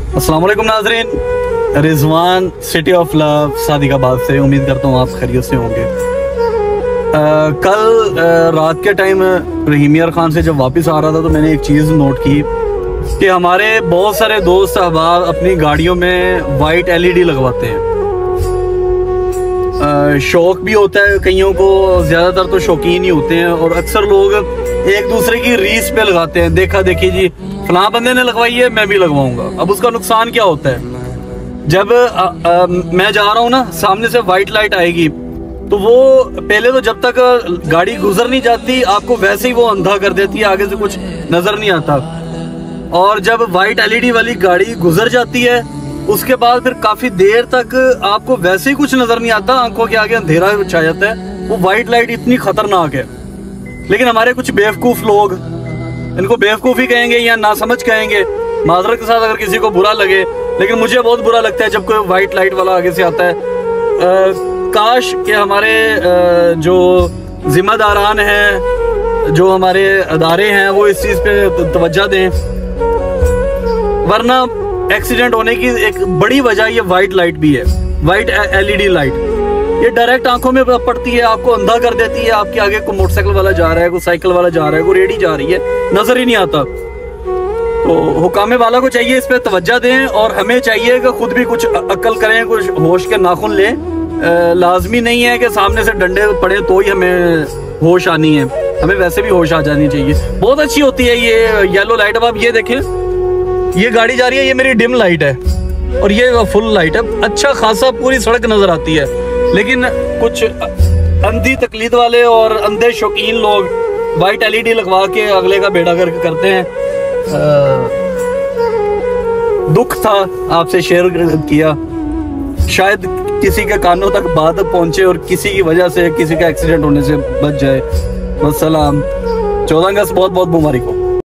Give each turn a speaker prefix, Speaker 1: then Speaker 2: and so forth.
Speaker 1: अस्सलाम वालेकुम नाज़रीन, Rizwan city of love Sadiqabad से। उम्मीद करता हूँ आप खैरियत से होंगे। कल रात के टाइम रहीम यार खान से जब वापस आ रहा था तो मैंने एक चीज़ नोट की कि हमारे बहुत सारे दोस्त अहबाब अपनी गाड़ियों में वाइट LED लगवाते हैं। शौक भी होता है कईयों को, ज़्यादातर तो शौकीन ही होते हैं, और अक्सर लोग एक दूसरे की रीस पे लगाते हैं। देखा देखी जी फलां बंदे ने लगवाई है, मैं भी लगवाऊंगा। अब उसका नुकसान क्या होता है, जब मैं जा रहा हूँ ना, सामने से वाइट लाइट आएगी तो वो पहले तो जब तक गाड़ी गुजर नहीं जाती आपको वैसे ही वो अंधा कर देती है, आगे से कुछ नजर नहीं आता। और जब वाइट LED वाली गाड़ी गुजर जाती है उसके बाद फिर काफी देर तक आपको वैसे ही कुछ नजर नहीं आता, आंखों के आगे अंधेरा छा जाता है। वो वाइट लाइट इतनी खतरनाक है, लेकिन हमारे कुछ बेवकूफ लोग, इनको बेवकूफ ही कहेंगे या नासमझ कहेंगे, माजरत के साथ अगर किसी को बुरा लगे, लेकिन मुझे बहुत बुरा लगता है जब कोई वाइट लाइट वाला आगे से आता है। काश कि हमारे जो जिम्मेदारान हैं, जो हमारे अदारे हैं, वो इस चीज़ पे तवज्जो दें, वरना एक्सीडेंट होने की एक बड़ी वजह ये वाइट लाइट भी है। वाइट LED लाइट ये डायरेक्ट आंखों में पड़ती है, आपको अंधा कर देती है। आपके आगे कोई मोटरसाइकिल वाला जा रहा है, कोई साइकिल वाला जा रहा है, कोई रेडी जा रही है, नजर ही नहीं आता। तो हुकामे वाला को चाहिए इस पे तवज्जो दें, और हमें चाहिए कि खुद भी कुछ अक्ल करें, कुछ होश के नाखून लें। लाजमी नहीं है कि सामने से डंडे पड़े तो ही हमें होश आनी है, हमें वैसे भी होश आ जानी चाहिए। बहुत अच्छी होती है ये येलो लाइट। अब आप ये देखें, ये गाड़ी जा रही है, ये मेरी डिम लाइट है और ये फुल लाइट है। अच्छा खासा पूरी सड़क नजर आती है, लेकिन कुछ अंधी तकलीद वाले और अंधे शौकीन लोग वाइट LED लगवा के अगले का बेड़ा गर्क करते हैं। दुख था आपसे शेयर किया, शायद किसी के कानों तक बात पहुंचे और किसी की वजह से किसी का एक्सीडेंट होने से बच जाए। वस्सलाम। 14 अगस्त बहुत बहुत मुबारक हो।